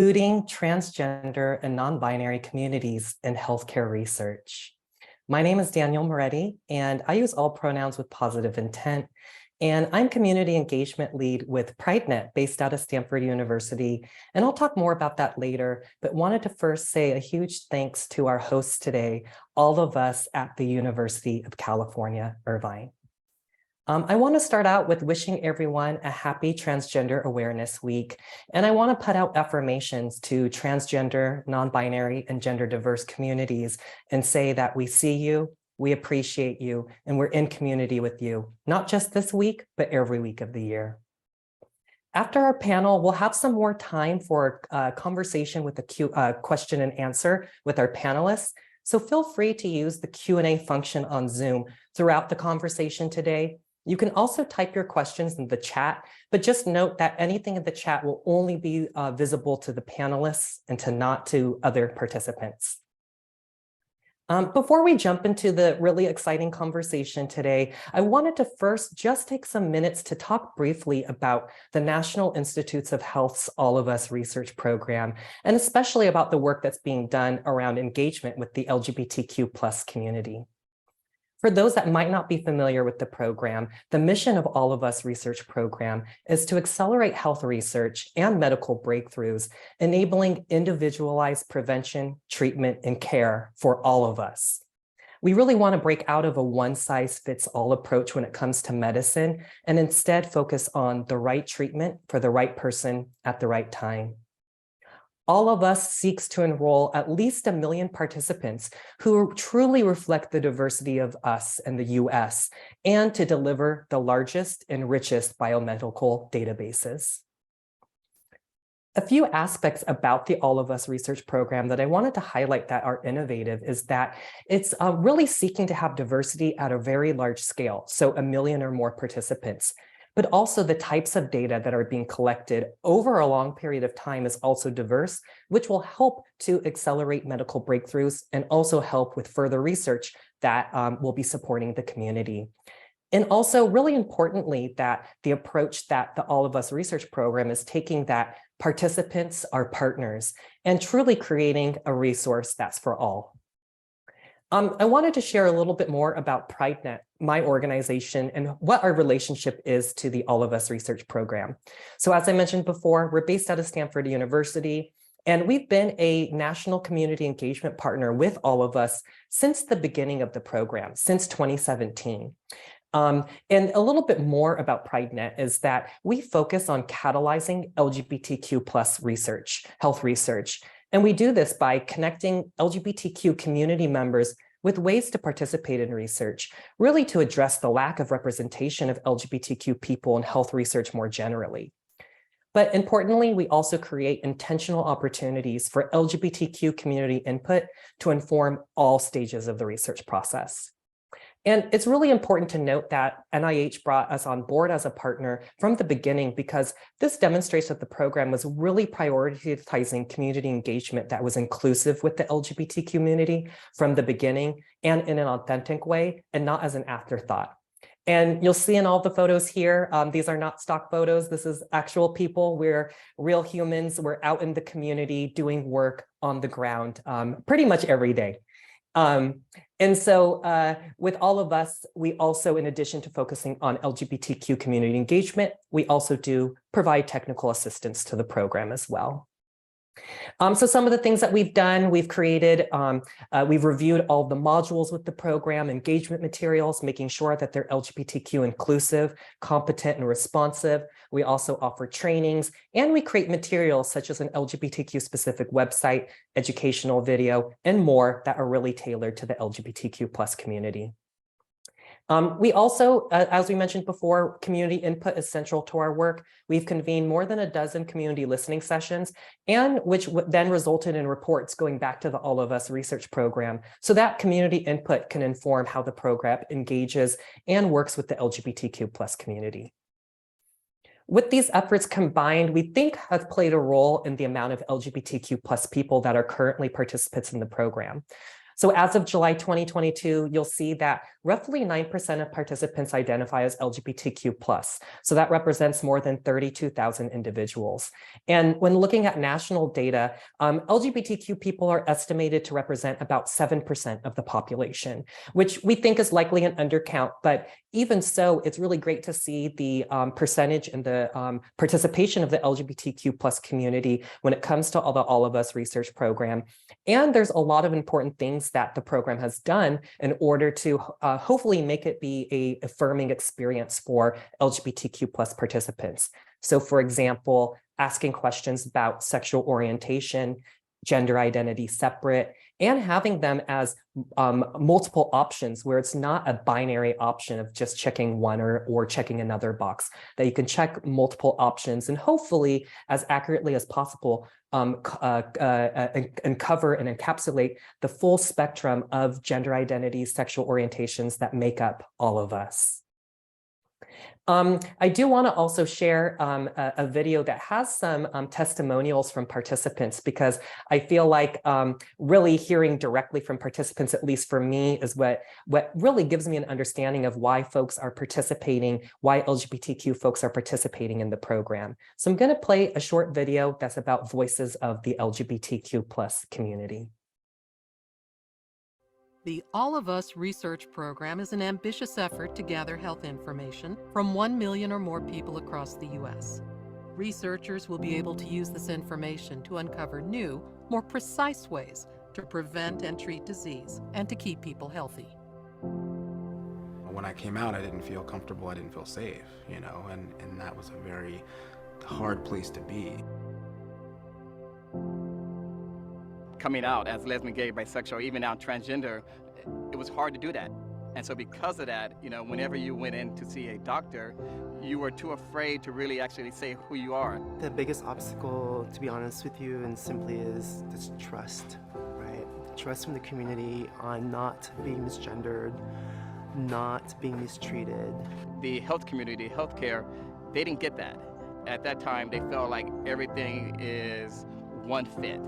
Including transgender and non-binary communities in healthcare research. My name is Danielle Moretti, and I use all pronouns with positive intent. And I'm community engagement lead with PrideNet based out of Stanford University. And I'll talk more about that later, but wanted to first say a huge thanks to our hosts today, all of us at the University of California, Irvine. I want to start out with wishing everyone a happy Transgender Awareness Week. And I want to put out affirmations to transgender, non-binary, and gender diverse communities and say that we see you, we appreciate you, and we're in community with you, not just this week, but every week of the year. After our panel, we'll have some more time for a conversation with a question and answer with our panelists. So feel free to use the Q&A function on Zoom throughout the conversation today. You can also type your questions in the chat, but just note that anything in the chat will only be visible to the panelists and not to other participants. Before we jump into the really exciting conversation today, I wanted to first just take some minutes to talk briefly about the National Institutes of Health's All of Us research program, and especially about the work that's being done around engagement with the LGBTQ+ community. For those that might not be familiar with the program, the mission of All of Us research program is to accelerate health research and medical breakthroughs, enabling individualized prevention, treatment, and care for all of us. We really want to break out of a one-size-fits-all approach when it comes to medicine and instead focus on the right treatment for the right person at the right time. All of Us seeks to enroll at least 1 million participants who truly reflect the diversity of us and the US, and to deliver the largest and richest biomedical databases. A few aspects about the All of Us research program that I wanted to highlight that are innovative is that it's really seeking to have diversity at a very large scale, so 1 million or more participants. But also the types of data that are being collected over a long period of time is also diverse, which will help to accelerate medical breakthroughs and also help with further research that will be supporting the community. And also, really importantly, that the approach that the All of Us research program is taking, that participants are partners and truly creating a resource that's for all. I wanted to share a little bit more about PrideNet, my organization, and what our relationship is to the All of Us research program. So as I mentioned before, we're based out of Stanford University, and we've been a national community engagement partner with All of Us since the beginning of the program, since 2017. And a little bit more about PrideNet is that we focus on catalyzing LGBTQ+ research, health research. And we do this by connecting LGBTQ community members with ways to participate in research, really to address the lack of representation of LGBTQ people in health research more generally. But importantly, we also create intentional opportunities for LGBTQ community input to inform all stages of the research process. And it's really important to note that NIH brought us on board as a partner from the beginning, because this demonstrates that the program was really prioritizing community engagement that was inclusive with the LGBT community from the beginning and in an authentic way, and not as an afterthought. And you'll see in all the photos here, these are not stock photos. This is actual people. We're real humans. We're out in the community doing work on the ground pretty much every day. And so with All of Us, we also, in addition to focusing on LGBTQ community engagement, we also do provide technical assistance to the program as well. So some of the things that we've done, we've created, we've reviewed all the modules with the program, engagement materials, making sure that they're LGBTQ inclusive, competent, and responsive. We also offer trainings, and we create materials such as an LGBTQ specific website, educational video, and more that are really tailored to the LGBTQ+ community. We also, as we mentioned before, community input is central to our work. We've convened more than a dozen community listening sessions, and which then resulted in reports going back to the All of Us research program. So that community input can inform how the program engages and works with the LGBTQ+ community. With these efforts combined, we think have played a role in the amount of LGBTQ+ people that are currently participants in the program. So as of July 2022, you'll see that roughly 9% of participants identify as LGBTQ+. So that represents more than 32,000 individuals. And when looking at national data, LGBTQ people are estimated to represent about 7% of the population, which we think is likely an undercount. But even so, it's really great to see the percentage and the participation of the LGBTQ+ community when it comes to All of Us research program. And there's a lot of important things that the program has done in order to hopefully make it be an affirming experience for LGBTQ+ participants. So for example, asking questions about sexual orientation, gender identity separate, and having them as multiple options where it's not a binary option of just checking one or checking another box, that you can check multiple options and hopefully as accurately as possible and cover and encapsulate the full spectrum of gender identities, sexual orientations that make up all of us. I do want to also share a video that has some testimonials from participants, because I feel like really hearing directly from participants, at least for me, is what really gives me an understanding of why folks are participating, why LGBTQ folks are participating in the program. So I'm going to play a short video that's about voices of the LGBTQ+ community. The All of Us research program is an ambitious effort to gather health information from 1 million or more people across the U.S. Researchers will be able to use this information to uncover new, more precise ways to prevent and treat disease and to keep people healthy. When I came out, I didn't feel comfortable, I didn't feel safe, you know, and that was a very hard place to be. Coming out as lesbian, gay, bisexual, even now transgender, it was hard to do that. And so because of that, you know, whenever you went in to see a doctor, you were too afraid to really actually say who you are. The biggest obstacle, to be honest with you, and simply is this trust, right? Trust from the community on not being misgendered, not being mistreated. The health community, healthcare, they didn't get that. At that time, they felt like everything is one fit.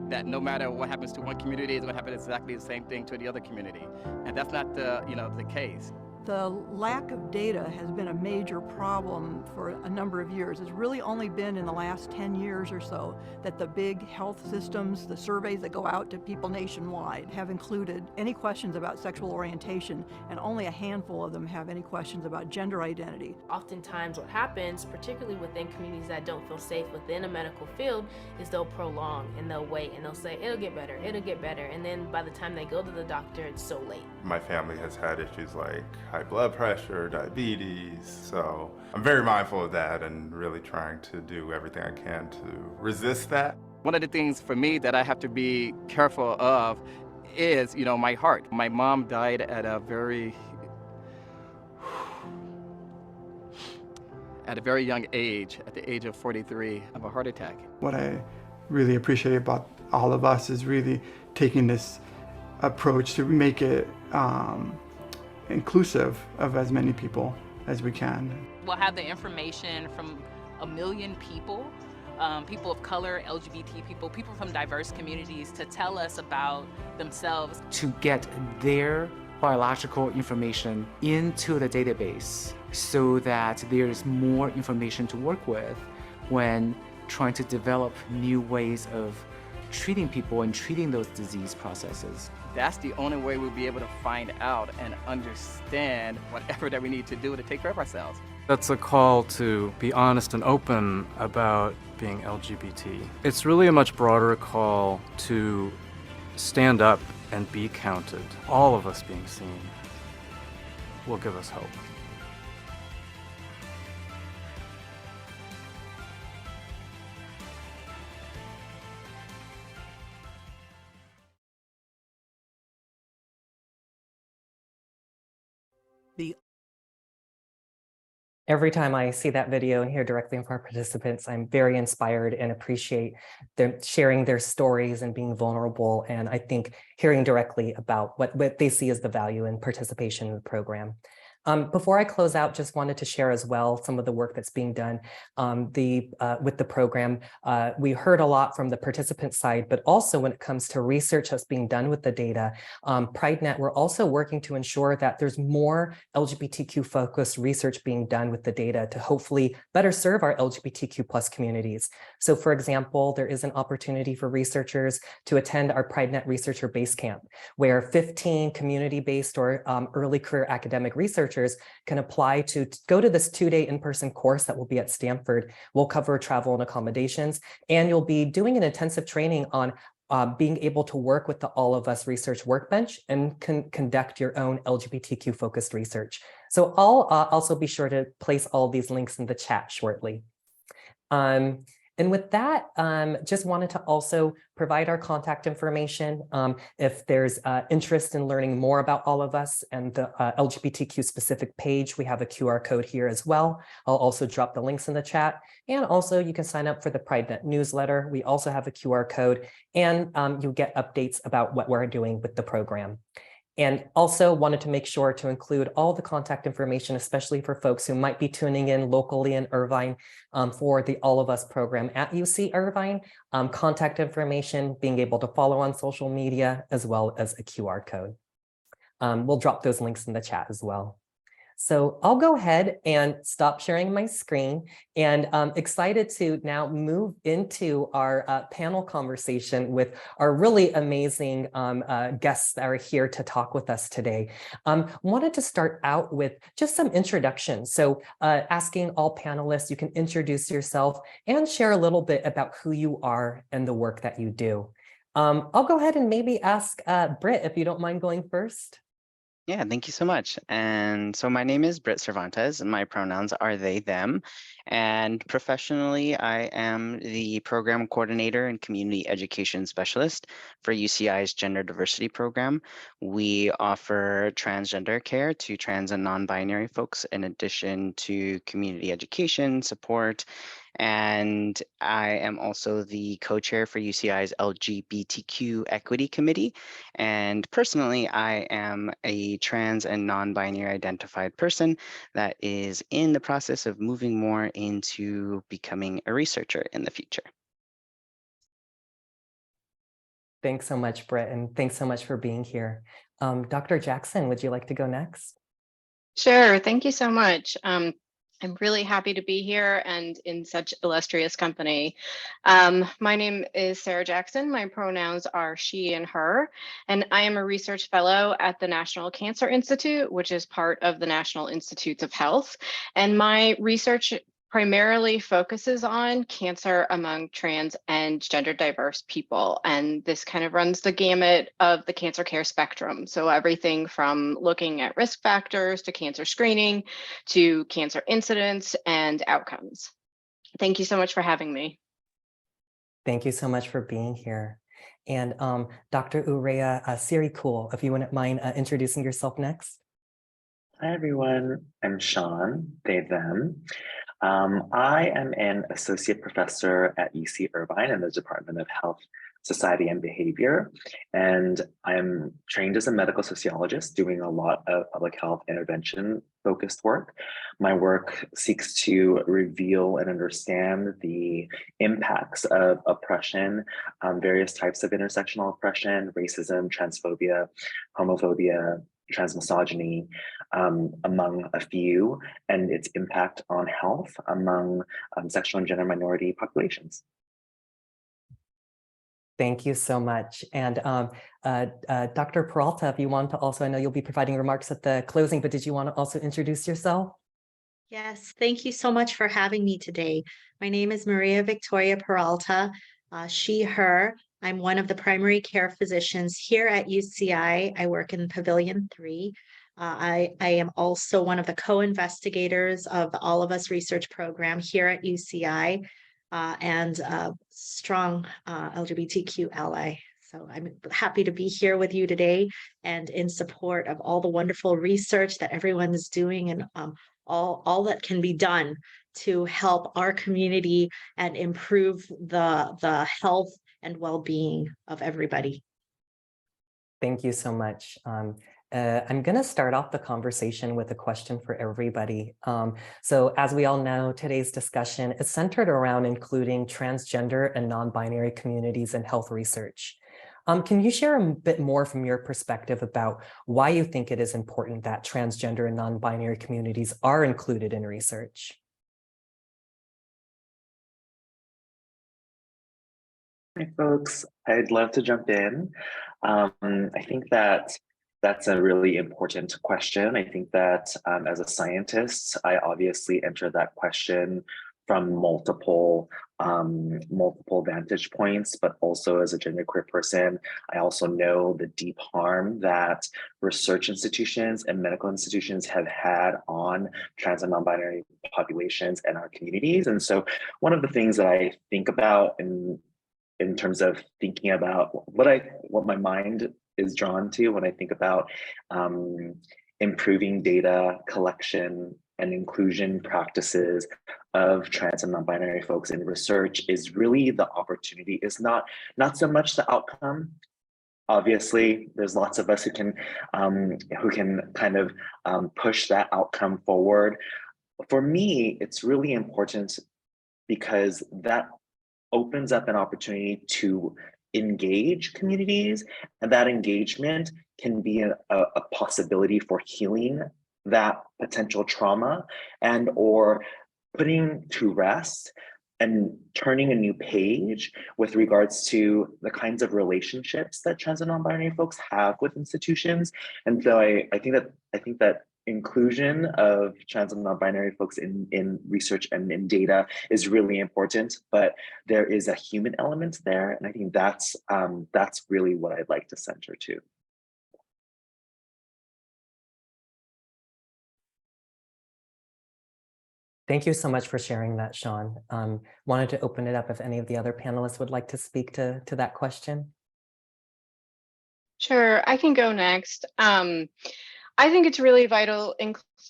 That no matter what happens to one community, it's going to happen exactly the same thing to the other community. And that's not the case. The lack of data has been a major problem for a number of years. It's really only been in the last 10 years or so that the big health systems, the surveys that go out to people nationwide, have included any questions about sexual orientation, and only a handful of them have any questions about gender identity. Oftentimes what happens, particularly within communities that don't feel safe within a medical field, is they'll prolong and they'll wait and they'll say, it'll get better, and then by the time they go to the doctor, it's so late. My family has had issues like high blood pressure, diabetes, so I'm very mindful of that and really trying to do everything I can to resist that. One of the things for me that I have to be careful of is, my heart. My mom died at a very young age, at the age of 43, of a heart attack. What I really appreciate about All of Us is really taking this approach to make it inclusive of as many people as we can. We'll have the information from 1 million people, people of color, LGBT people, people from diverse communities, to tell us about themselves. To get their biological information into the database so that there's more information to work with when trying to develop new ways of treating people and treating those disease processes. That's the only way we'll be able to find out and understand whatever that we need to do to take care of ourselves. That's a call to be honest and open about being LGBT. It's really a much broader call to stand up and be counted. All of us being seen will give us hope. Every time I see that video and hear directly from our participants, I'm very inspired and appreciate them sharing their stories and being vulnerable. And I think hearing directly about what they see as the value in participation in the program. Before I close out, just wanted to share as well some of the work that's being done with the program. We heard a lot from the participant side, but also when it comes to research that's being done with the data, PrideNet, we're also working to ensure that there's more LGBTQ-focused research being done with the data to hopefully better serve our LGBTQ plus communities. So for example, there is an opportunity for researchers to attend our PrideNet Researcher Base Camp, where 15 community-based or early career academic researchers can apply to go to this 2-day in-person course that will be at Stanford. We'll cover travel and accommodations, and you'll be doing an intensive training on being able to work with the All of Us Research Workbench and conduct your own LGBTQ focused research. So I'll also be sure to place all these links in the chat shortly. And with that, just wanted to also provide our contact information. If there's interest in learning more about All of Us and the LGBTQ specific page, we have a QR code here as well. I'll also drop the links in the chat. And also you can sign up for the PrideNet newsletter. We also have a QR code, and you'll get updates about what we're doing with the program. And also wanted to make sure to include all the contact information, especially for folks who might be tuning in locally in Irvine for the All of Us program at UC Irvine, contact information, being able to follow on social media, as well as a QR code. We'll drop those links in the chat as well. So I'll go ahead and stop sharing my screen, and I'm excited to now move into our panel conversation with our really amazing guests that are here to talk with us today. Wanted to start out with just some introductions. So asking all panelists, you can introduce yourself and share a little bit about who you are and the work that you do. I'll go ahead and maybe ask Britt, if you don't mind going first. Yeah, thank you so much. And so my name is Britt Cervantes, and my pronouns are they, them. And professionally, I am the program coordinator and community education specialist for UCI's gender diversity program. We offer transgender care to trans and non-binary folks, in addition to community education support. And I am also the co-chair for UCI's LGBTQ Equity Committee. And personally, I am a trans and non-binary identified person that is in the process of moving more into becoming a researcher in the future. Thanks so much, Britt, and thanks so much for being here. Dr. Jackson, would you like to go next? Sure, thank you so much. I'm really happy to be here and in such illustrious company. My name is Sarah Jackson. My pronouns are she and her, and I am a research fellow at the National Cancer Institute, which is part of the National Institutes of Health. And my research primarily focuses on cancer among trans and gender diverse people. And this kind of runs the gamut of the cancer care spectrum. So everything from looking at risk factors to cancer screening to cancer incidence and outcomes. Thank you so much for having me. Thank you so much for being here. And Dr. Urea Siri Cool, if you wouldn't mind introducing yourself next. Hi, everyone. I'm Sean, they, them. I am an associate professor at UC Irvine in the Department of Health, Society, and Behavior. And I'm trained as a medical sociologist doing a lot of public health intervention focused work. My work seeks to reveal and understand the impacts of oppression, various types of intersectional oppression, racism, transphobia, homophobia, transmisogyny, among a few, and its impact on health among sexual and gender minority populations. Thank you so much. And Dr. Peralta, if you want to also, I know you'll be providing remarks at the closing, but did you want to also introduce yourself? Yes, thank you so much for having me today. My name is Maria Victoria Peralta, she, her. I'm one of the primary care physicians here at UCI. I work in Pavilion 3. I am also one of the co-investigators of the All of Us research program here at UCI, and a strong LGBTQ ally. So I'm happy to be here with you today and in support of all the wonderful research that everyone is doing, and all that can be done to help our community and improve the health and well-being of everybody. Thank you so much. I'm going to start off the conversation with a question for everybody. So as we all know, today's discussion is centered around including transgender and non-binary communities in health research. Can you share a bit more from your perspective about why you think it is important that transgender and non-binary communities are included in research? Hi, folks. I'd love to jump in. I think that that's a really important question. I think that as a scientist, I obviously enter that question from multiple vantage points, but also as a genderqueer person, I also know the deep harm that research institutions and medical institutions have had on trans and non-binary populations and our communities. And so one of the things that I think about in terms of thinking about what my mind is drawn to when I think about improving data collection and inclusion practices of trans and non-binary folks in research is really the opportunity, is not so much the outcome. Obviously, there's lots of us who can kind of push that outcome forward. For me, it's really important because that opens up an opportunity to engage communities, and that engagement can be a possibility for healing that potential trauma and or putting to rest and turning a new page with regards to the kinds of relationships that trans and non-binary folks have with institutions. And so I think that inclusion of trans and non-binary folks in research and in data is really important, but there is a human element there. And I think that's really what I'd like to center to. Thank you so much for sharing that, Sean. Wanted to open it up if any of the other panelists would like to speak to that question. Sure, I can go next. I think it's really vital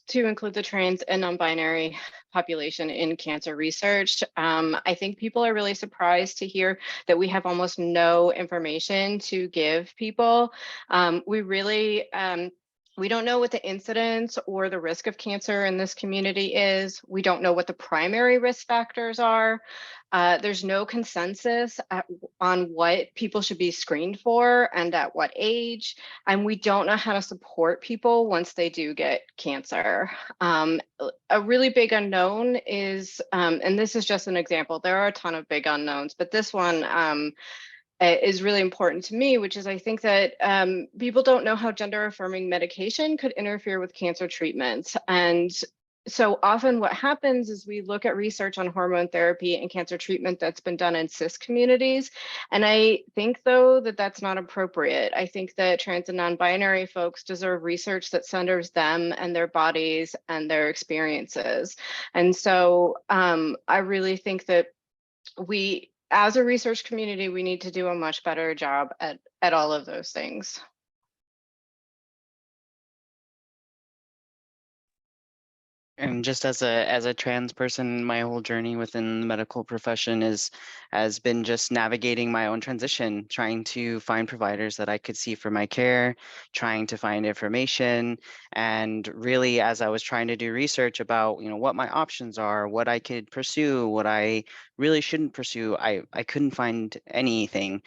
to include the trans and non-binary population in cancer research. I think people are really surprised to hear that we have almost no information to give people. We don't know what the incidence or the risk of cancer in this community is. We don't know what the primary risk factors are. There's no consensus on what people should be screened for and at what age. And we don't know how to support people once they do get cancer. A really big unknown is, and this is just an example, there are a ton of big unknowns, but this one is really important to me, which is I think that people don't know how gender affirming medication could interfere with cancer treatments. And so often what happens is we look at research on hormone therapy and cancer treatment that's been done in cis communities. And I think though that that's not appropriate. I think that trans and non-binary folks deserve research that centers them and their bodies and their experiences. And so I really think that as a research community, we need to do a much better job at all of those things. And just as a trans person, my whole journey within the medical profession has been just navigating my own transition, trying to find providers that I could see for my care, trying to find information, and really as I was trying to do research about what my options are, what I could pursue, what I really shouldn't pursue, I couldn't find anything.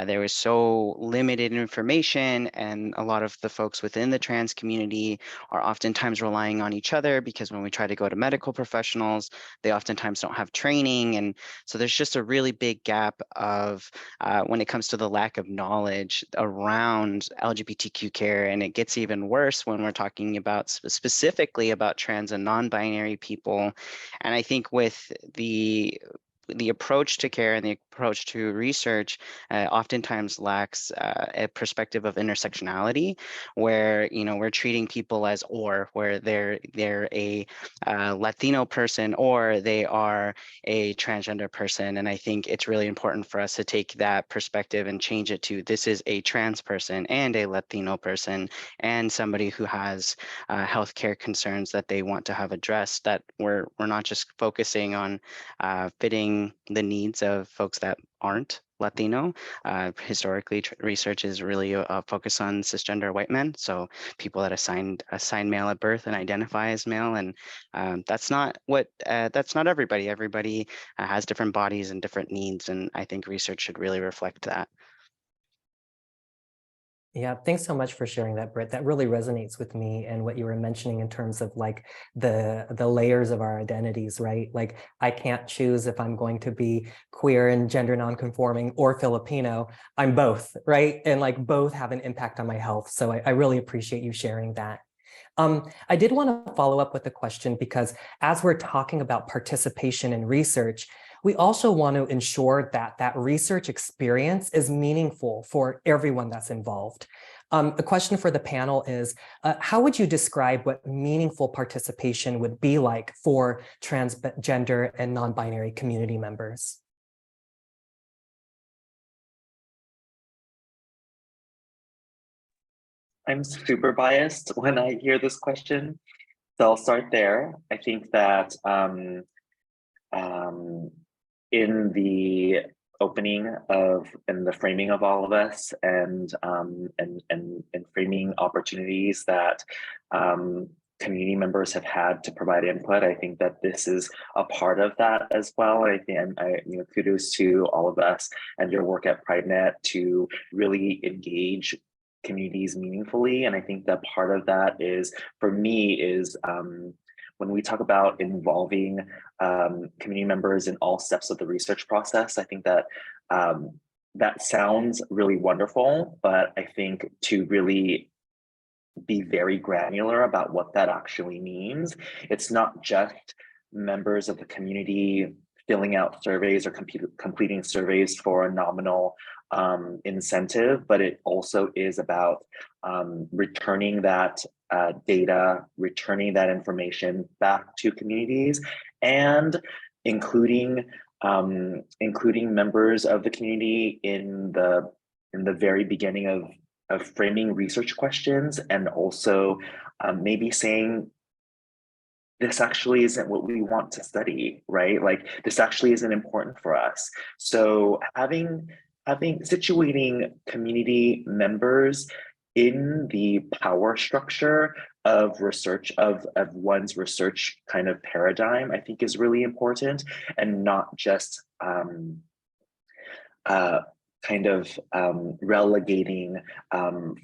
There was so limited information, and a lot of the folks within the trans community are oftentimes relying on each other because when we try to go to medical professionals, they oftentimes don't have training. And so there's just a really big gap of when it comes to the lack of knowledge around LGBTQ care. And it gets even worse when we're talking about specifically about trans and non-binary people. And I think with the approach to care and the approach to research oftentimes lacks a perspective of intersectionality, where we're treating people as where they're a Latino person or they are a transgender person. And I think it's really important for us to take that perspective and change it to this is a trans person and a Latino person and somebody who has healthcare concerns that they want to have addressed, that we're not just focusing on fitting the needs of folks that aren't Latino. Historically, research is really focused on cisgender white men, so people that assigned male at birth and identify as male, and that's not everybody. Everybody has different bodies and different needs, and I think research should really reflect that. Yeah, thanks so much for sharing that, Britt. That really resonates with me and what you were mentioning in terms of like the layers of our identities, right? Like I can't choose if I'm going to be queer and gender nonconforming or Filipino. I'm both, right? And like both have an impact on my health. So I really appreciate you sharing that. I did want to follow up with a question because as we're talking about participation in research, we also want to ensure that that research experience is meaningful for everyone that's involved. A question for the panel is, how would you describe what meaningful participation would be like for transgender and non-binary community members? I'm super biased when I hear this question, so I'll start there. I think that in the opening of and the framing of all of us, and framing opportunities that community members have had to provide input, I think that this is a part of that as well. I think, and kudos to all of us and your work at PrideNet to really engage communities meaningfully. And I think that part of that is, for me, is when we talk about involving community members in all steps of the research process. I think that that sounds really wonderful, but I think to really be very granular about what that actually means, it's not just members of the community filling out surveys or completing surveys for a nominal incentive, but it also is about returning that data, returning that information back to communities, and including members of the community in the very beginning of framing research questions, and also maybe saying, this actually isn't what we want to study, right? Like this actually isn't important for us. So having situating community members in the power structure of research, of one's research kind of paradigm, I think is really important, and not just relegating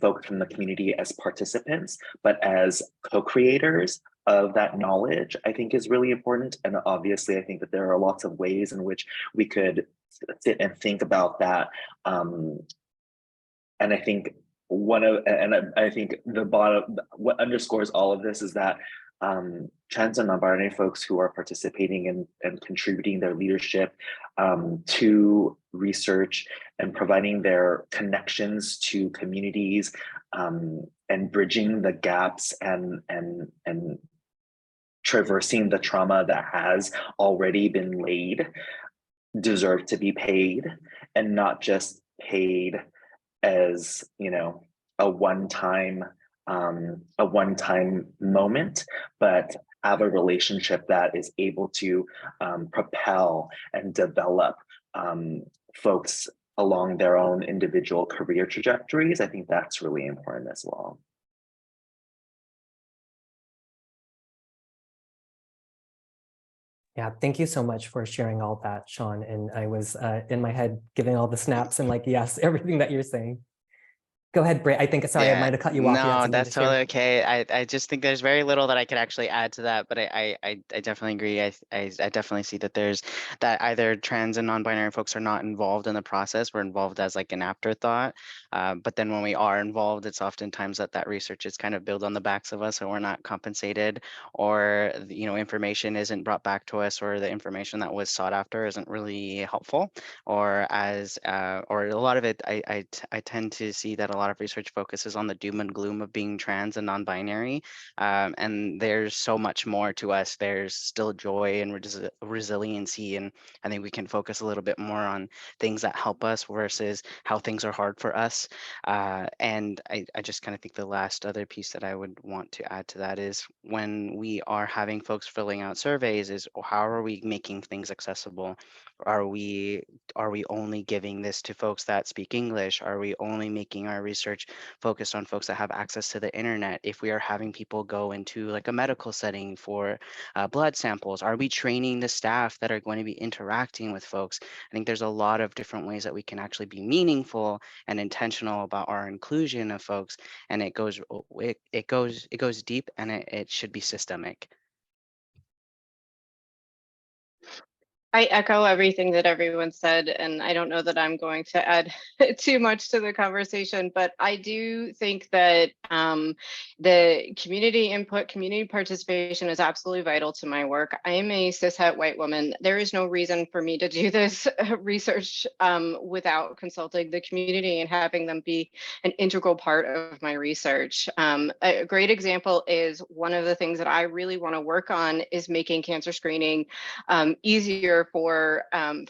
folks from the community as participants, but as co-creators of that knowledge, I think is really important. And obviously, I think that there are lots of ways in which we could sit and think about that. And I think I think the bottom, what underscores all of this is that trans and non-binary folks who are participating and contributing their leadership to research and providing their connections to communities, and bridging the gaps and traversing the trauma that has already been laid, deserve to be paid, and not just paid as, a one-time moment, but have a relationship that is able to propel and develop folks along their own individual career trajectories. I think that's really important as well. Yeah, thank you so much for sharing all that, Sean. And I was in my head giving all the snaps and like, yes, everything that you're saying. Go ahead, Britt. I think, sorry, I might have cut you off. No, that's totally okay. I just think there's very little that I could actually add to that, but I definitely agree. I definitely see that there's that either trans and non-binary folks are not involved in the process. We're involved as like an afterthought. But then when we are involved, it's oftentimes that research is kind of built on the backs of us, so we're not compensated, or information isn't brought back to us, or the information that was sought after isn't really helpful, or a lot of it, I tend to see that a lot of research focuses on the doom and gloom of being trans and non-binary. And there's so much more to us. There's still joy and resiliency. And I think we can focus a little bit more on things that help us versus how things are hard for us. And I just kind of think the last other piece that I would want to add to that is when we are having folks filling out surveys is how are we making things accessible? Are we only giving this to folks that speak English? Are we only making our research focused on folks that have access to the internet? If we are having people go into like a medical setting for blood samples, are we training the staff that are going to be interacting with folks? I think there's a lot of different ways that we can actually be meaningful and intentional about our inclusion of folks, and it goes deep, and it should be systemic. I echo everything that everyone said, and I don't know that I'm going to add too much to the conversation, but I do think that the community input, community participation is absolutely vital to my work. I am a cishet white woman. There is no reason for me to do this research without consulting the community and having them be an integral part of my research. A great example is one of the things that I really want to work on is making cancer screening easier for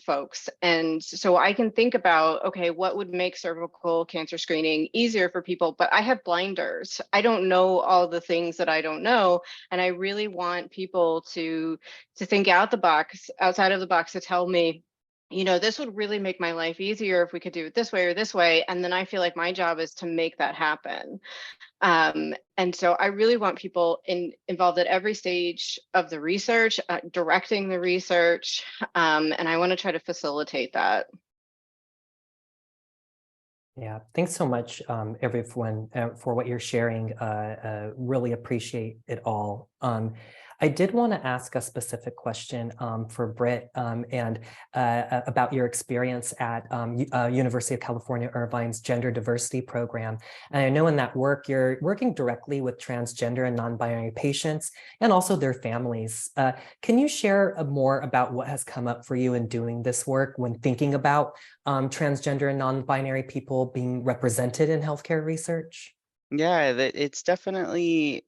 folks. And so I can think about, okay, what would make cervical cancer screening easier for people? But I have blinders. I don't know all the things that I don't know. And I really want people to think outside of the box to tell me, you know, this would really make my life easier if we could do it this way or this way. And then I feel like my job is to make that happen. And so I really want people involved at every stage of the research, directing the research, and I want to try to facilitate that. Yeah, thanks so much, everyone, for what you're sharing. Really appreciate it all. I did want to ask a specific question for Britt and about your experience at University of California, Irvine's Gender Diversity Program. And I know in that work, you're working directly with transgender and non-binary patients and also their families. Can you share more about what has come up for you in doing this work when thinking about transgender and non-binary people being represented in healthcare research? Yeah, it's definitely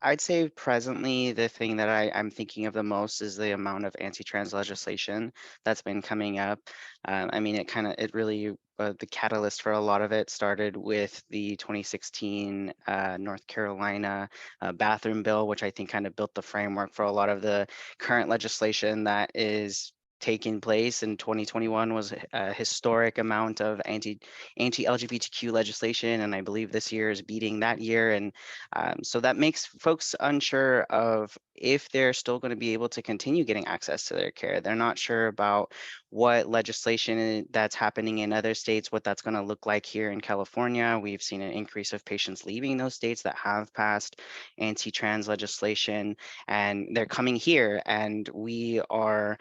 I'd say presently the thing that I'm thinking of the most is the amount of anti-trans legislation that's been coming up. I mean, it really, the catalyst for a lot of it started with the 2016 North Carolina bathroom bill, which I think kind of built the framework for a lot of the current legislation that is taking place in 2021 was a historic amount of anti-LGBTQ legislation, and I believe this year is beating that year. And so that makes folks unsure of if they're still going to be able to continue getting access to their care. They're not sure about what legislation that's happening in other states, what that's going to look like here in California. We've seen an increase of patients leaving those states that have passed anti-trans legislation, and they're coming here, and we are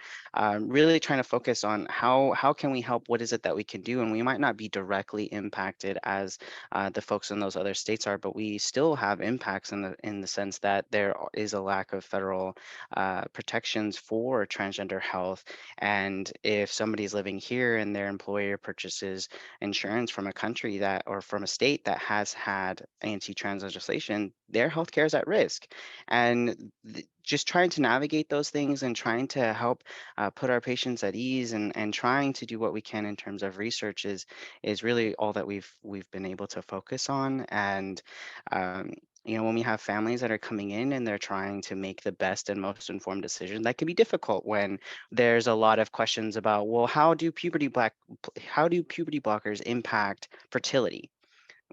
really trying to focus on how can we help, what is it that we can do, and we might not be directly impacted as the folks in those other states are, but we still have impacts in the sense that there is a lack of federal protections for transgender health. And if somebody's living here and their employer purchases insurance from a country that or from a state that has had anti-trans legislation, their healthcare is at risk. And just trying to navigate those things and trying to help put our patients at ease and trying to do what we can in terms of research is really all that we've been able to focus on. And um, when we have families that are coming in and they're trying to make the best and most informed decision, that can be difficult when there's a lot of questions about, well, how do puberty blockers impact fertility?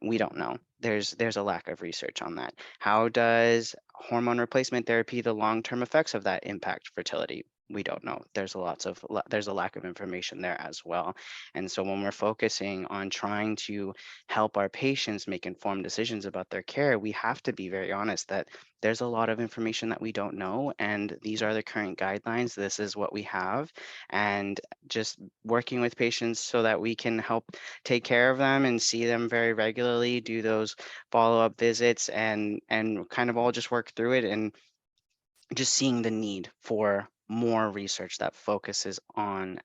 We don't know. There's a lack of research on that. How does hormone replacement therapy, the long-term effects of that impact fertility? We don't know. There's a lack of information there as well. And so when we're focusing on trying to help our patients make informed decisions about their care, we have to be very honest that there's a lot of information that we don't know, and these are the current guidelines. This is what we have, and just working with patients so that we can help take care of them and see them very regularly, do those follow-up visits, and kind of all just work through it, and just seeing the need for more research that focuses on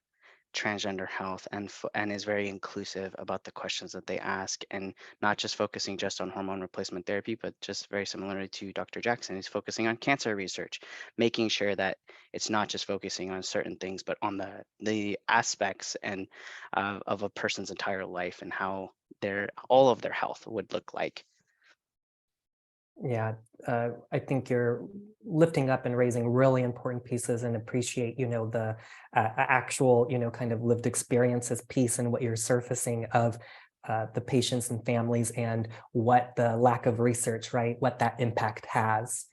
transgender health and is very inclusive about the questions that they ask, and not just focusing just on hormone replacement therapy, but just very similar to Dr. Jackson, he's focusing on cancer research, making sure that it's not just focusing on certain things, but on the aspects and of a person's entire life and how all of their health would look like. Yeah, I think you're lifting up and raising really important pieces, and appreciate, the actual, kind of lived experiences piece and what you're surfacing of the patients and families, and what the lack of research, right, what that impact has.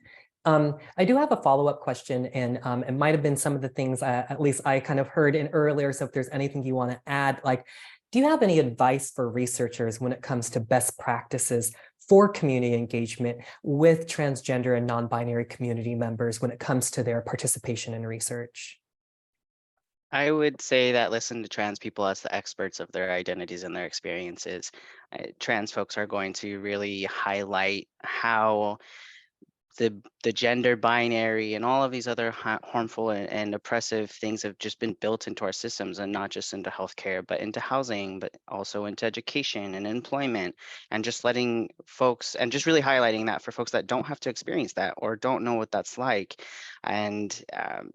I do have a follow-up question, and it might have been some of the things at least I kind of heard in earlier. So if there's anything you want to add, like, do you have any advice for researchers when it comes to best practices for community engagement with transgender and non-binary community members when it comes to their participation in research? I would say that listen to trans people as the experts of their identities and their experiences. Trans folks are going to really highlight how the gender binary and all of these other harmful and oppressive things have just been built into our systems, and not just into healthcare, but into housing, but also into education and employment, and just letting folks and just really highlighting that for folks that don't have to experience that or don't know what that's like. And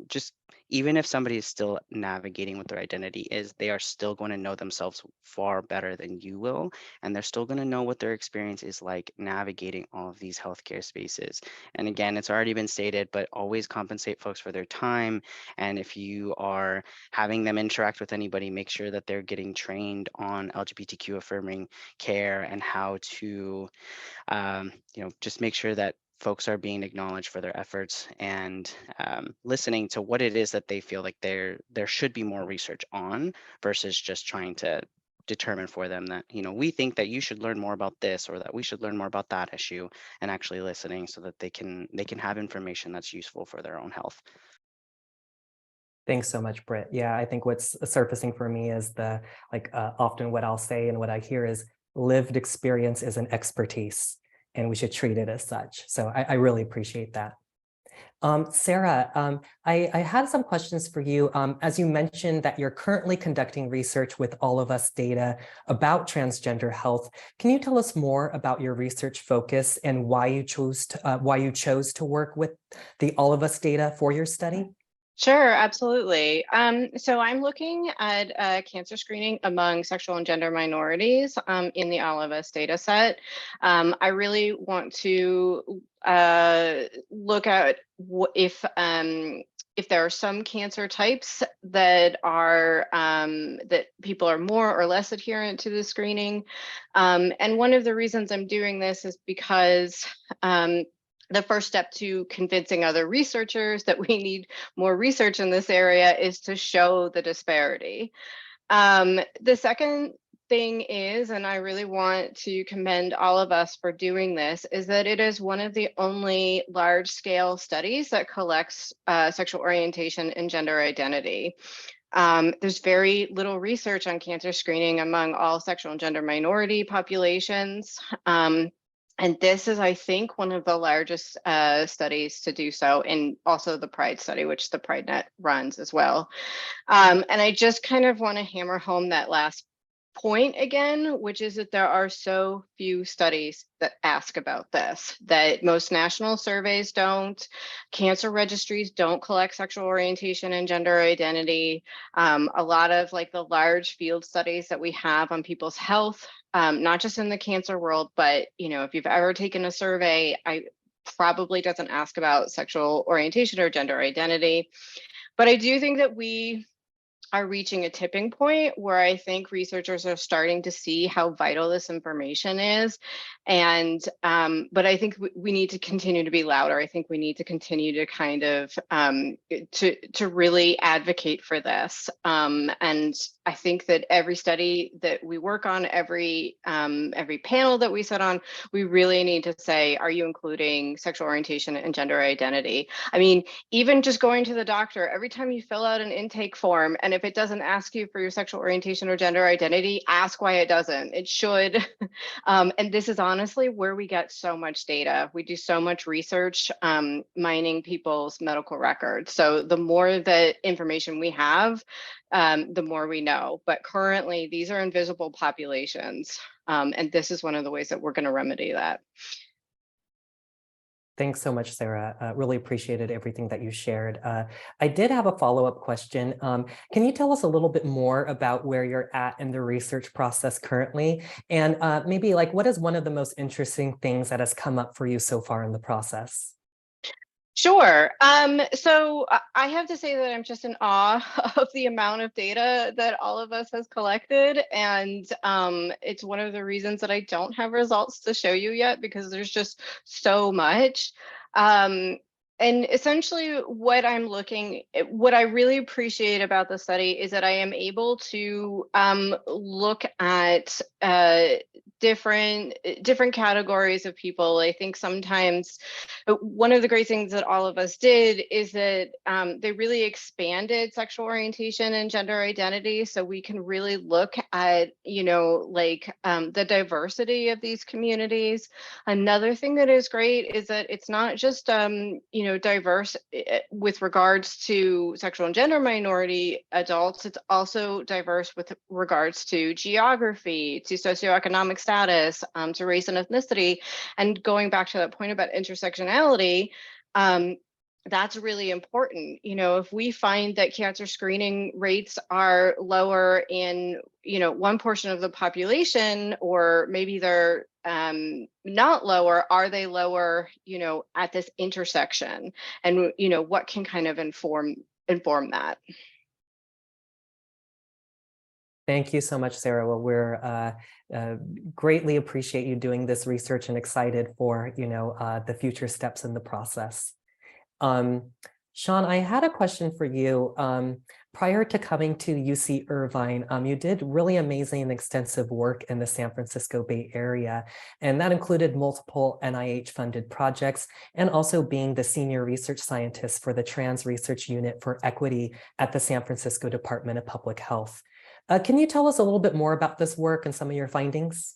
just even if somebody is still navigating what their identity is, they are still going to know themselves far better than you will. And they're still going to know what their experience is like navigating all of these healthcare spaces. And again, it's already been stated, but always compensate folks for their time. And if you are having them interact with anybody, make sure that they're getting trained on LGBTQ affirming care and how to, just make sure that folks are being acknowledged for their efforts, and listening to what it is that they feel like there should be more research on, versus just trying to determine for them that, we think that you should learn more about this or that we should learn more about that issue, and actually listening so that they can have information that's useful for their own health. Thanks so much, Britt. Yeah, I think what's surfacing for me is often what I'll say and what I hear is lived experience is an expertise, and we should treat it as such. So I really appreciate that. Sarah, I had some questions for you. As you mentioned that you're currently conducting research with All of Us data about transgender health, can you tell us more about your research focus and why you chose to work with the All of Us data for your study? Sure, absolutely. So I'm looking at cancer screening among sexual and gender minorities in the All of Us data set. I really want to look at if there are some cancer types that are that people are more or less adherent to the screening. And one of the reasons I'm doing this is because the first step to convincing other researchers that we need more research in this area is to show the disparity. The second thing is, and I really want to commend All of Us for doing this, is that it is one of the only large-scale studies that collects sexual orientation and gender identity. There's very little research on cancer screening among all sexual and gender minority populations. And this is, I think, one of the largest studies to do so, and also the PRIDE study, which the PrideNet runs as well. And I just kind of want to hammer home that last point again, which is that there are so few studies that ask about this, that most national surveys don't, cancer registries don't collect sexual orientation and gender identity. A lot of the large field studies that we have on people's health, not just in the cancer world, but if you've ever taken a survey, I probably doesn't ask about sexual orientation or gender identity. But I do think that we are reaching a tipping point where I think researchers are starting to see how vital this information is. And, but I think we need to continue to be louder. I think we need to continue to kind of, to really advocate for this. And I think that every study that we work on, every panel that we sit on, we really need to say, are you including sexual orientation and gender identity? I mean, even just going to the doctor, every time you fill out an intake form and if it doesn't ask you for your sexual orientation or gender identity, ask why it doesn't. It should. And this is honestly where we get so much data. We do so much research mining people's medical records. So the more the information we have, the more we know. But currently, these are invisible populations. And this is one of the ways that we're going to remedy that. Thanks so much, Sarah. Really appreciated everything that you shared. I did have a follow-up question. Can you tell us a little bit more about where you're at in the research process currently? And maybe like, what is one of the most interesting things that has come up for you so far in the process? Sure. So I have to say that I'm just in awe of the amount of data that all of us has collected. And it's one of the reasons that I don't have results to show you yet, because there's just so much. And essentially what I really appreciate about the study is that I am able to look at different categories of people. I think sometimes one of the great things that all of us did is that they really expanded sexual orientation and gender identity, so we can really look at, the diversity of these communities. Another thing that is great is that it's not just diverse with regards to sexual and gender minority adults, it's also diverse with regards to geography, to socioeconomic status, to race and ethnicity. And going back to that point about intersectionality, that's really important. If we find that cancer screening rates are lower in, one portion of the population, or maybe they're not lower, are they lower, at this intersection? And, what can kind of inform that? Thank you so much, Sarah. Well, we're greatly appreciate you doing this research and excited for, the future steps in the process. Sean, I had a question for you. Prior to coming to UC Irvine, you did really amazing and extensive work in the San Francisco Bay Area, and that included multiple NIH-funded projects and also being the senior research scientist for the Trans Research Unit for Equity at the San Francisco Department of Public Health. Can you tell us a little bit more about this work and some of your findings?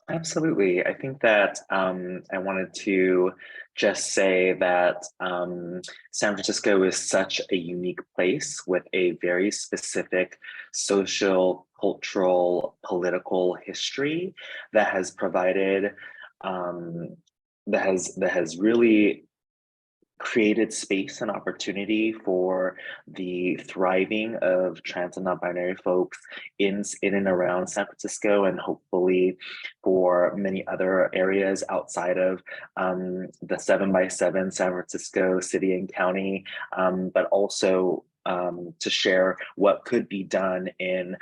Absolutely. I think that I wanted to just say that San Francisco is such a unique place with a very specific social, cultural, political history that has provided, that has really created space and opportunity for the thriving of trans and non-binary folks in and around San Francisco, and hopefully for many other areas outside of the 7x7 San Francisco city and county, but also to share what could be done in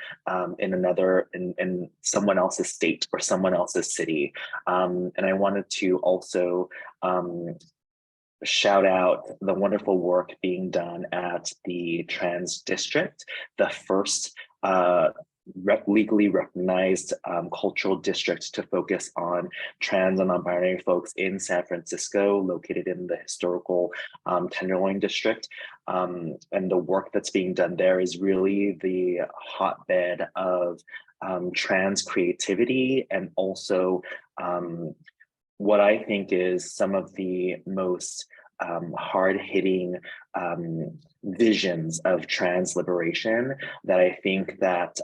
someone else's state or someone else's city. And I wanted to also shout out the wonderful work being done at the Trans District, the first legally recognized cultural district to focus on trans and non-binary folks in San Francisco, located in the historical Tenderloin District. And the work that's being done there is really the hotbed of trans creativity, and also what I think is some of the most hard-hitting visions of trans liberation that I think that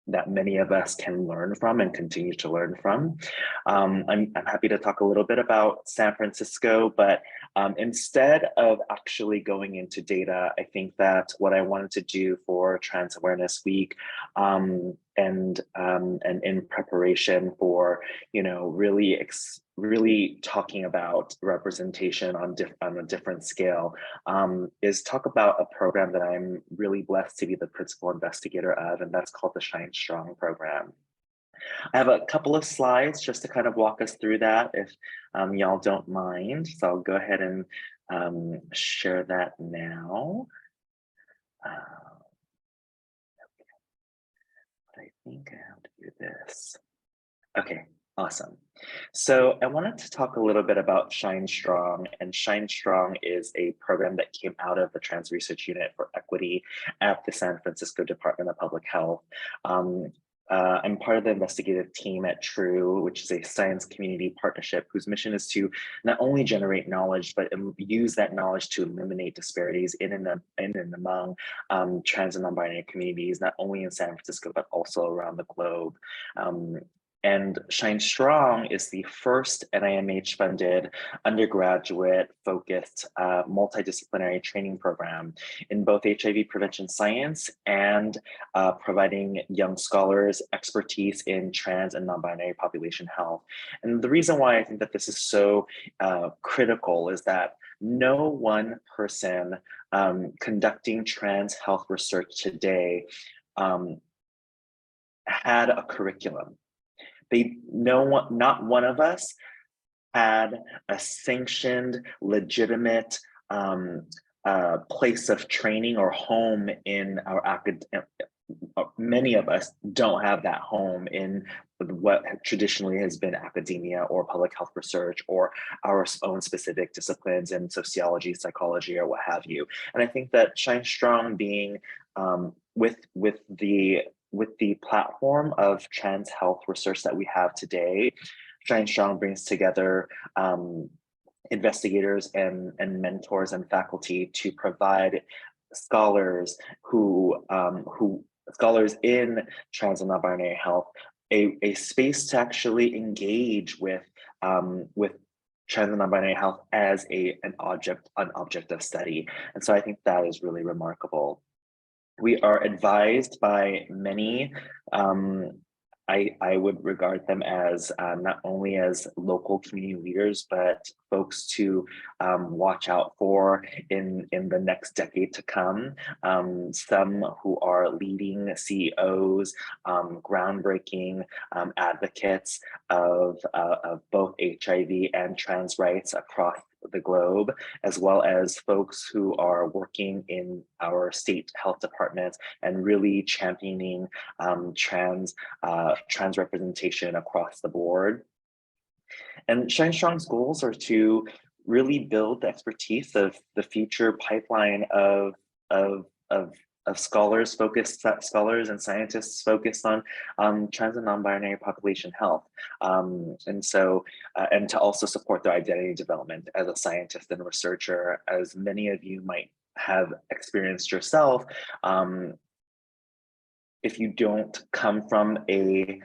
that many of us can learn from and continue to learn from. I'm happy to talk a little bit about San Francisco, but instead of actually going into data, I think that what I wanted to do for Trans Awareness Week and in preparation for, really talking about representation on a different scale, is talk about a program that I'm really blessed to be the principal investigator of, and that's called the Shine Strong program. I have a couple of slides just to kind of walk us through that, if y'all don't mind. So I'll go ahead and share that now. I think I have to do this. Okay, Awesome. So I wanted to talk a little bit about Shine Strong, and Shine Strong is a program that came out of the Trans Research Unit for Equity at the San Francisco Department of Public Health. I'm part of the investigative team at TRUE, which is a science community partnership whose mission is to not only generate knowledge, but use that knowledge to eliminate disparities in and among trans and non-binary communities, not only in San Francisco, but also around the globe. And Shine Strong is the first NIMH-funded undergraduate-focused multidisciplinary training program in both HIV prevention science and providing young scholars expertise in trans and non-binary population health. And the reason why I think that this is so critical is that no one person conducting trans health research today had a curriculum. Not one of us had a sanctioned, legitimate place of training or home in our academic. Many of us don't have that home in what traditionally has been academia or public health research or our own specific disciplines in sociology, psychology, or what have you. And I think that Shine Strong being with the platform of trans health research that we have today, Shine Strong brings together investigators and mentors and faculty to provide scholars scholars in trans and non-binary health a space to actually engage with trans and non-binary health as an object of study. And so I think that is really remarkable. We are advised by many, I would regard them as not only as local community leaders, but folks to watch out for in the next decade to come. Some who are leading CEOs, groundbreaking advocates of both HIV and trans rights across the globe, as well as folks who are working in our state health departments and really championing trans representation across the board. And Shine Strong's goals are to really build the expertise of the future pipeline of scholars and scientists focused on trans and non-binary population health, and to also support their identity development as a scientist and researcher, as many of you might have experienced yourself. If you don't come from a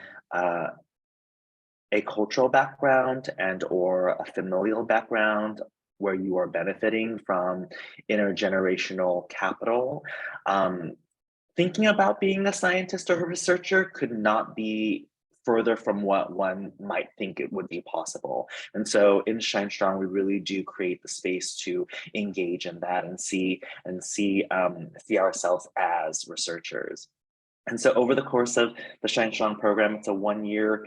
cultural background and or a familial background where you are benefiting from intergenerational capital, thinking about being a scientist or a researcher could not be further from what one might think it would be possible. And so in Shine Strong, we really do create the space to engage in that and see ourselves as researchers. And so over the course of the Shine Strong program, it's a one-year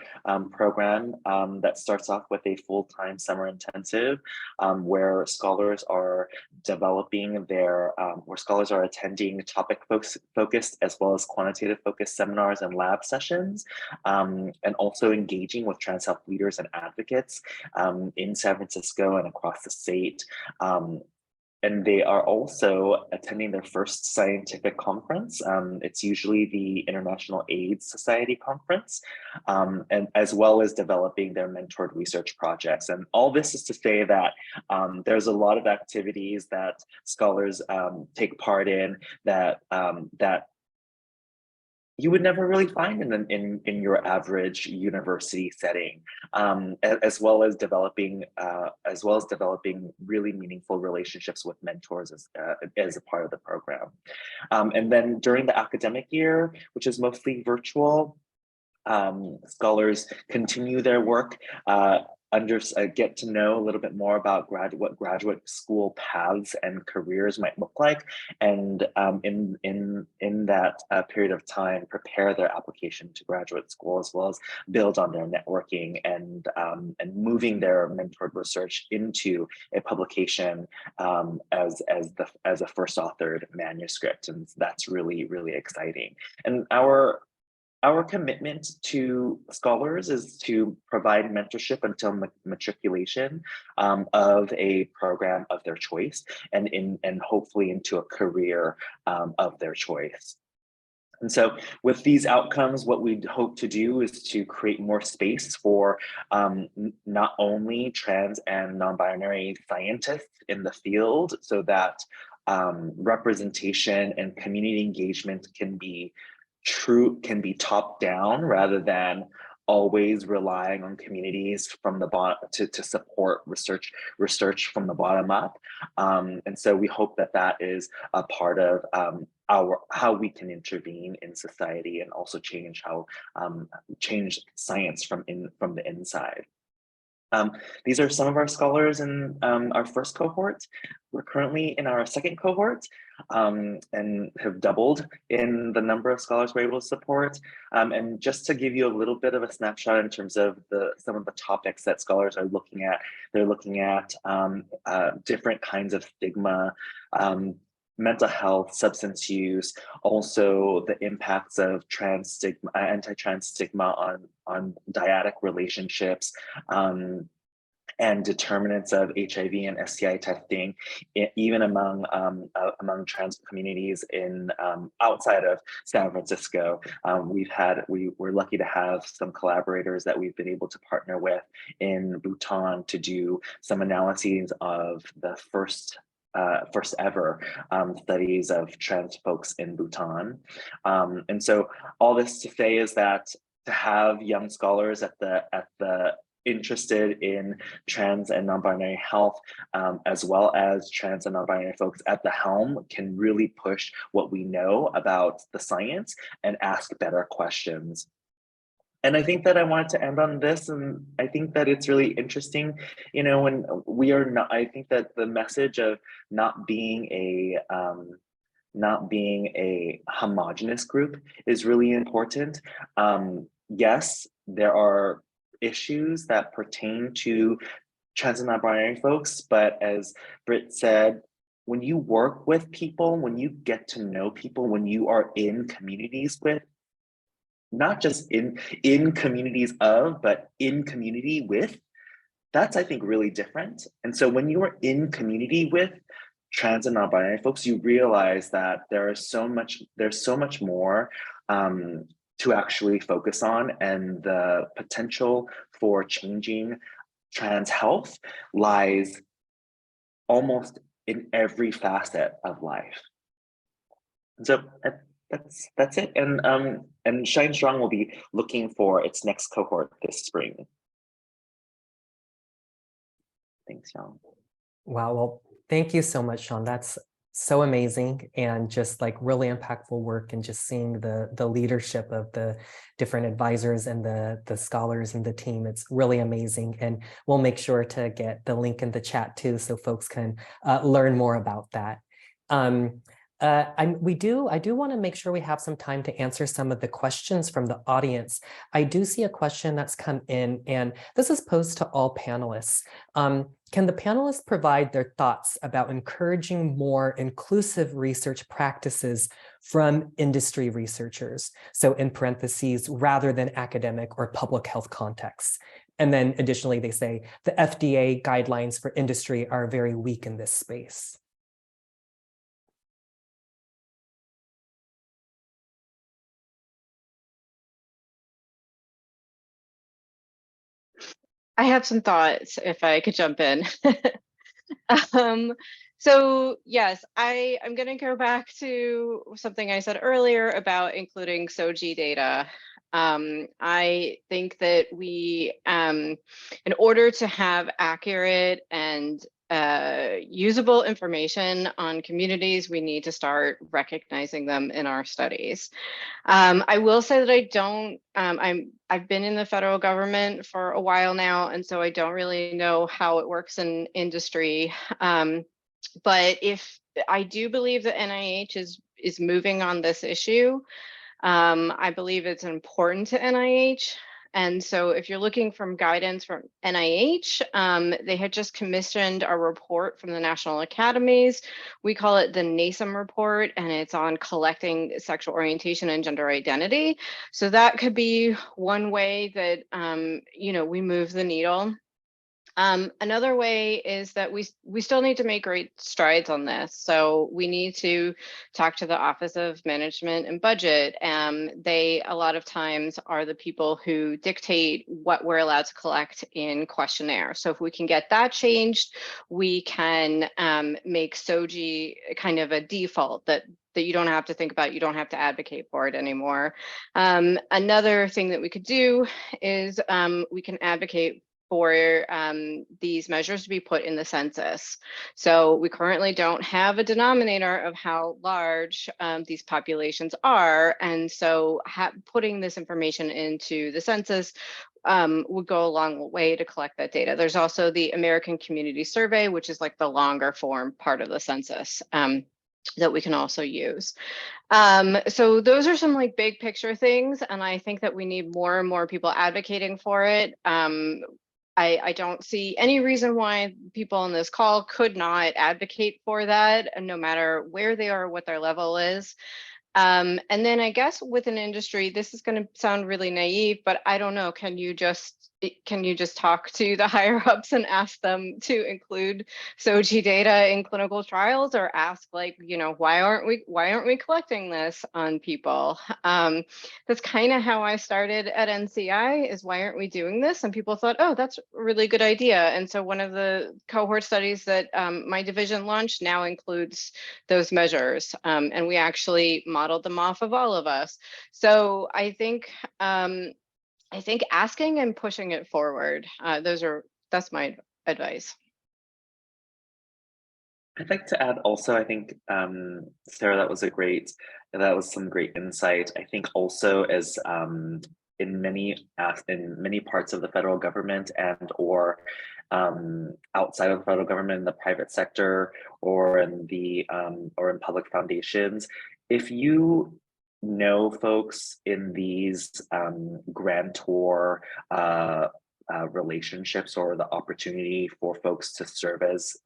program that starts off with a full-time summer intensive where scholars are developing where scholars are attending topic-focused as well as quantitative-focused seminars and lab sessions, and also engaging with trans health leaders and advocates in San Francisco and across the state. And they are also attending their first scientific conference. It's usually the International AIDS Society Conference, and as well as developing their mentored research projects. And all this is to say that there's a lot of activities that scholars take part in that you would never really find in your average university setting, as well as developing really meaningful relationships with mentors as a part of the program. And then during the academic year, which is mostly virtual, scholars continue their work, get to know a little bit more about what graduate school paths and careers might look like, and in that period of time, prepare their application to graduate school, as well as build on their networking and moving their mentored research into a publication as a first authored manuscript, and that's really exciting. And our our commitment to scholars is to provide mentorship until matriculation of a program of their choice, and hopefully into a career of their choice. And so with these outcomes, what we hope to do is to create more space for not only trans and non-binary scientists in the field, so that representation and community engagement can be top down, rather than always relying on communities from the bottom to support research from the bottom up. And so we hope that that is a part of how we can intervene in society, and also change science from the inside. These are some of our scholars in our first cohort. We're currently in our second cohort, and have doubled in the number of scholars we're able to support. And just to give you a little bit of a snapshot in terms of some of the topics that scholars are looking at, they're looking at different kinds of stigma, mental health, substance use, also the impacts of anti-trans stigma on dyadic relationships, and determinants of HIV and STI testing, even among trans communities in outside of San Francisco. We're lucky to have some collaborators that we've been able to partner with in Bhutan to do some analyses of the first ever studies of trans folks in Bhutan. And so all this to say is that to have young scholars at the interested in trans and non-binary health, as well as trans and non-binary folks at the helm, can really push what we know about the science and ask better questions. And I think that I wanted to end on this, and I think that it's really interesting, when we are not, I think that the message of not being a homogenous group is really important. Yes, there are issues that pertain to trans and non-binary folks, but as Britt said, when you work with people, when you get to know people, when you are in communities with, not just in communities of, but in community with, that's, I think, really different. And so when you are in community with trans and non-binary folks, you realize that there's so much more to actually focus on, and the potential for changing trans health lies almost in every facet of life. So that's it. And Shine Strong will be looking for its next cohort this spring. Thanks, Sean. Wow, well, thank you so much, Sean. That's so amazing, and just like really impactful work, and just seeing the leadership of the different advisors and the scholars and the team. It's really amazing, and we'll make sure to get the link in the chat too, so folks can learn more about that. I do want to make sure we have some time to answer some of the questions from the audience. I do see a question that's come in, and this is posed to all panelists. Can the panelists provide their thoughts about encouraging more inclusive research practices from industry researchers? So in parentheses, rather than academic or public health contexts. And then additionally, they say the FDA guidelines for industry are very weak in this space. I have some thoughts, if I could jump in. So yes, I'm going to go back to something I said earlier about including SOGI data. I think that we, in order to have accurate and usable information on communities, we need to start recognizing them in our studies. I will say that I don't, I've been in the federal government for a while now, and so I don't really know how it works in industry. But if I do believe that NIH is moving on this issue, I believe it's important to NIH. And so if you're looking for guidance from NIH, they had just commissioned a report from the National Academies. We call it the NASEM report, and it's on collecting sexual orientation and gender identity. So that could be one way that, we move the needle. Another way is that we still need to make great strides on this. So we need to talk to the Office of Management and Budget. They a lot of times are the people who dictate what we're allowed to collect in questionnaire. So if we can get that changed, we can make SOGI kind of a default that you don't have to think about, you don't have to advocate for it anymore. Another thing that we could do is we can advocate for these measures to be put in the census. So we currently don't have a denominator of how large these populations are. And so putting this information into the census would go a long way to collect that data. There's also the American Community Survey, which is like the longer form part of the census that we can also use. So those are some like big picture things. And I think that we need more and more people advocating for it. I don't see any reason why people on this call could not advocate for that, no matter where they are, what their level is. And then I guess with an industry, this is going to sound really naive, but I don't know, can you just talk to the higher ups and ask them to include SOGI data in clinical trials, or ask like, why aren't we collecting this on people? That's kind of how I started at NCI, is why aren't we doing this? And people thought, oh, that's a really good idea. And so one of the cohort studies that my division launched now includes those measures. And we actually modeled them off of all of us. So I think asking and pushing it forward, that's my advice. I'd like to add also, I think, Sarah, that was some great insight. I think also as in many parts of the federal government and or outside of the federal government, in the private sector, or in public foundations, if you know folks in these grantor relationships, or the opportunity for folks to serve as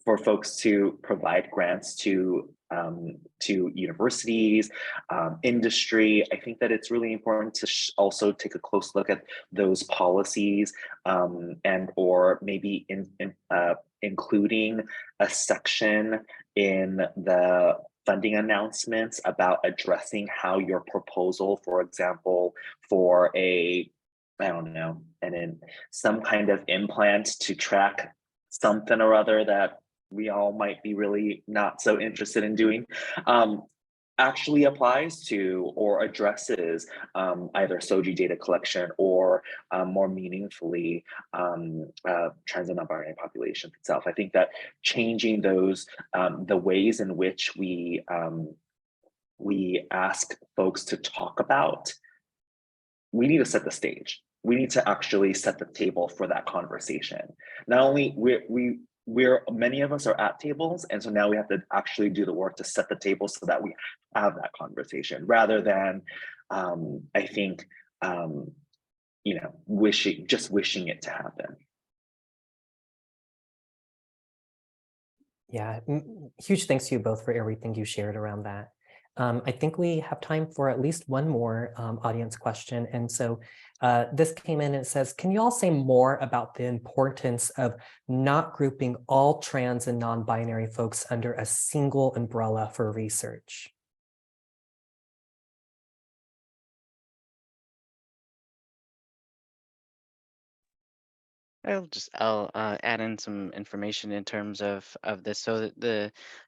for folks to provide grants to universities, industry. I think that it's really important to also take a close look at those policies, and or maybe including a section in the funding announcements about addressing how your proposal, for example, for some kind of implant to track something or other that we all might be really not so interested in doing, actually applies to or addresses either SOGI data collection, or more meaningfully trans and non-binary population itself. I think that changing those, the ways in which we ask folks to talk about, we need to set the stage. We need to actually set the table for that conversation. Not only many of us are at tables, and so now we have to actually do the work to set the table so that we have that conversation, rather than I think wishing it to happen. Yeah, huge thanks to you both for everything you shared around that. I think we have time for at least one more audience question. And so this came in and it says, can you all say more about the importance of not grouping all trans and non-binary folks under a single umbrella for research? I'll add in some information in terms of this. So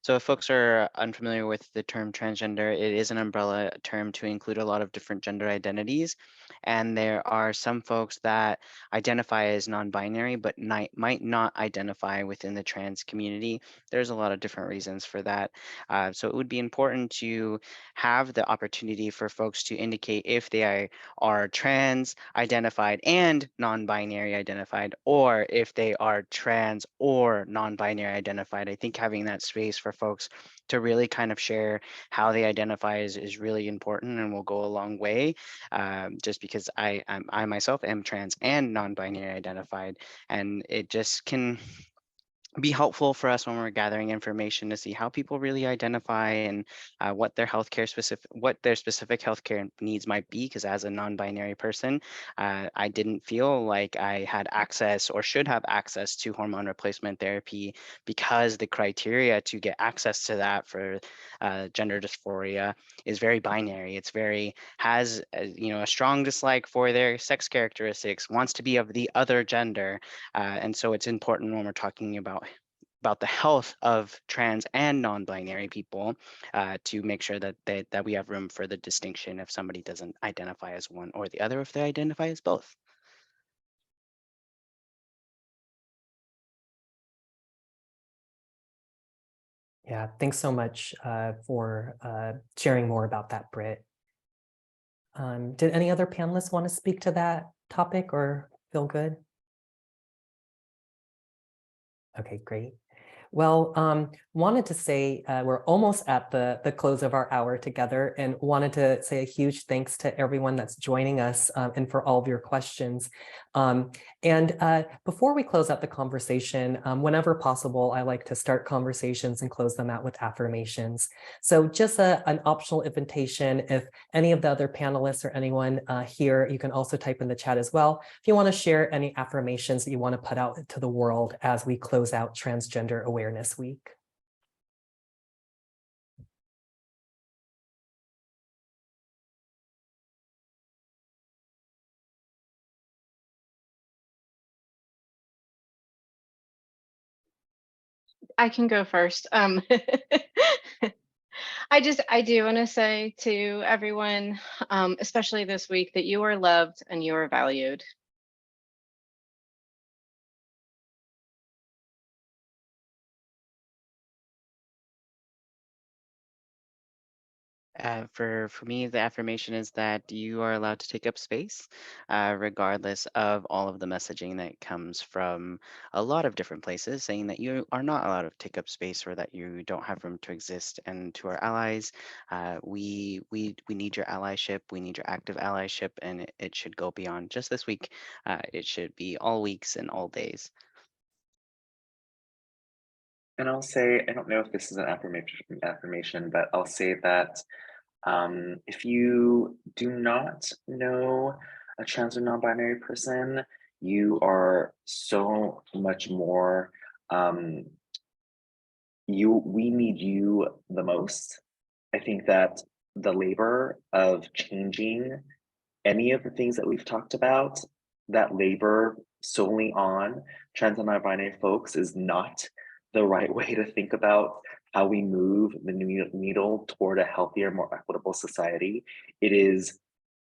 if folks are unfamiliar with the term transgender, it is an umbrella term to include a lot of different gender identities. And there are some folks that identify as non-binary, but might not identify within the trans community. There's a lot of different reasons for that. So it would be important to have the opportunity for folks to indicate if they are trans identified and non-binary identified, or if they are trans or non-binary identified. I think having that space for folks to really kind of share how they identify is really important and will go a long way. Just because I myself am trans and non-binary identified, and it just can be helpful for us when we're gathering information to see how people really identify and what their specific healthcare needs might be. Because as a non-binary person, I didn't feel like I had access or should have access to hormone replacement therapy, because the criteria to get access to that for gender dysphoria is very binary. It's very has a strong dislike for their sex characteristics, wants to be of the other gender, and so it's important when we're talking about the health of trans and non-binary people, to make sure that we have room for the distinction if somebody doesn't identify as one or the other, if they identify as both. Yeah, thanks so much for sharing more about that, Britt. Did any other panelists want to speak to that topic or feel good? Okay, great. Well, wanted to say we're almost at the close of our hour together, and wanted to say a huge thanks to everyone that's joining us and for all of your questions. Before we close out the conversation, whenever possible, I like to start conversations and close them out with affirmations. So just an optional invitation, if any of the other panelists or anyone here, you can also type in the chat as well, if you want to share any affirmations that you want to put out to the world as we close out Transgender Awareness Week. I can go first. I do want to say to everyone, especially this week, that you are loved and you are valued. For me, the affirmation is that you are allowed to take up space, regardless of all of the messaging that comes from a lot of different places, saying that you are not allowed to take up space or that you don't have room to exist. And to our allies, we need your allyship. We need your active allyship, and it should go beyond just this week. It should be all weeks and all days. And I'll say, I don't know if this is an affirmation, but I'll say that if you do not know a trans or non-binary person, you are so much more. We need you the most. I think that the labor of changing any of the things that we've talked about, that labor solely on trans and non-binary folks is not the right way to think about how we move the needle toward a healthier, more equitable society. It is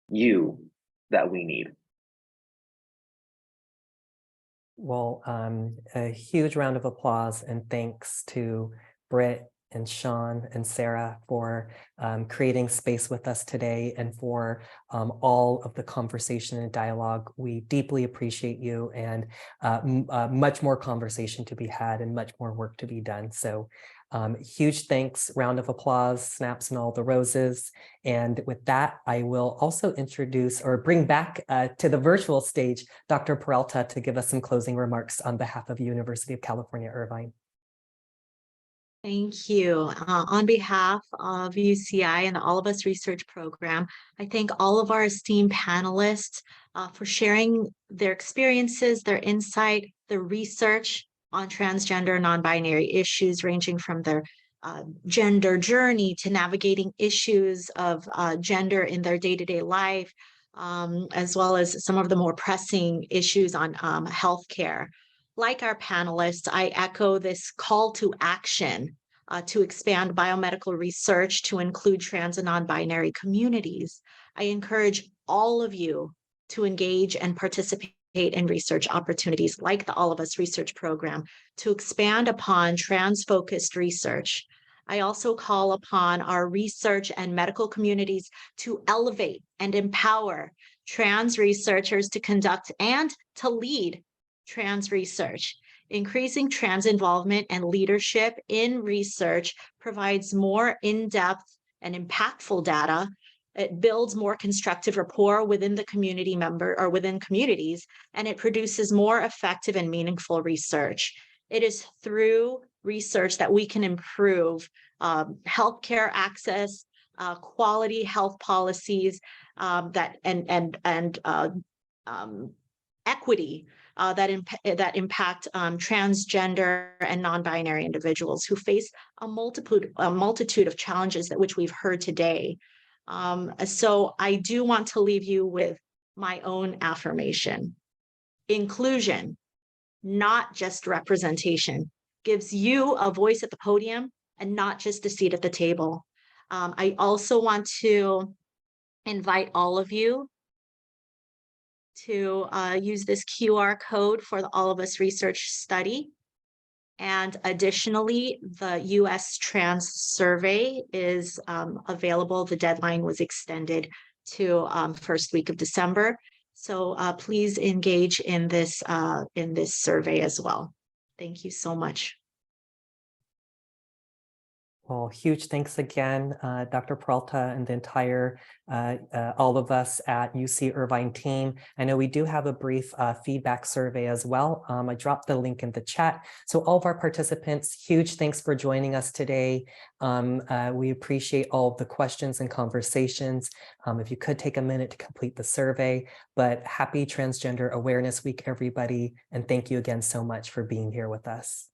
you that we need. Well, a huge round of applause and thanks to Britt and Sean and Sarah for creating space with us today and for all of the conversation and dialogue. We deeply appreciate you, and much more conversation to be had and much more work to be done. So huge thanks, round of applause, snaps and all the roses. And with that, I will also introduce or bring back to the virtual stage, Dr. Peralta, to give us some closing remarks on behalf of University of California, Irvine. Thank you. On behalf of UCI and the All of Us Research Program, I thank all of our esteemed panelists for sharing their experiences, their insight, their research on transgender, non-binary issues, ranging from their gender journey to navigating issues of gender in their day-to-day life, as well as some of the more pressing issues on healthcare. Like our panelists, I echo this call to action to expand biomedical research to include trans and non-binary communities. I encourage all of you to engage and participate in research opportunities like the All of Us Research Program to expand upon trans-focused research. I also call upon our research and medical communities to elevate and empower trans researchers to conduct and to lead trans research. Increasing trans involvement and leadership in research provides more in-depth and impactful data. It builds more constructive rapport within the community member or within communities, and it produces more effective and meaningful research. It is through research that we can improve healthcare access, quality health policies, equity that impact transgender and non-binary individuals who face a multitude of challenges that which we've heard today. So I do want to leave you with my own affirmation. Inclusion, not just representation, gives you a voice at the podium and not just a seat at the table. I also want to invite all of you to use this QR code for the All of Us Research Study. And additionally, the US Trans Survey is available. The deadline was extended to first week of December. So please engage in this survey as well. Thank you so much. Well, huge thanks again, Dr. Peralta and the entire, all of us at UC Irvine team. I know we do have a brief feedback survey as well. I dropped the link in the chat. So all of our participants, huge thanks for joining us today. We appreciate all of the questions and conversations. If you could take a minute to complete the survey, but happy Transgender Awareness Week, everybody. And thank you again so much for being here with us.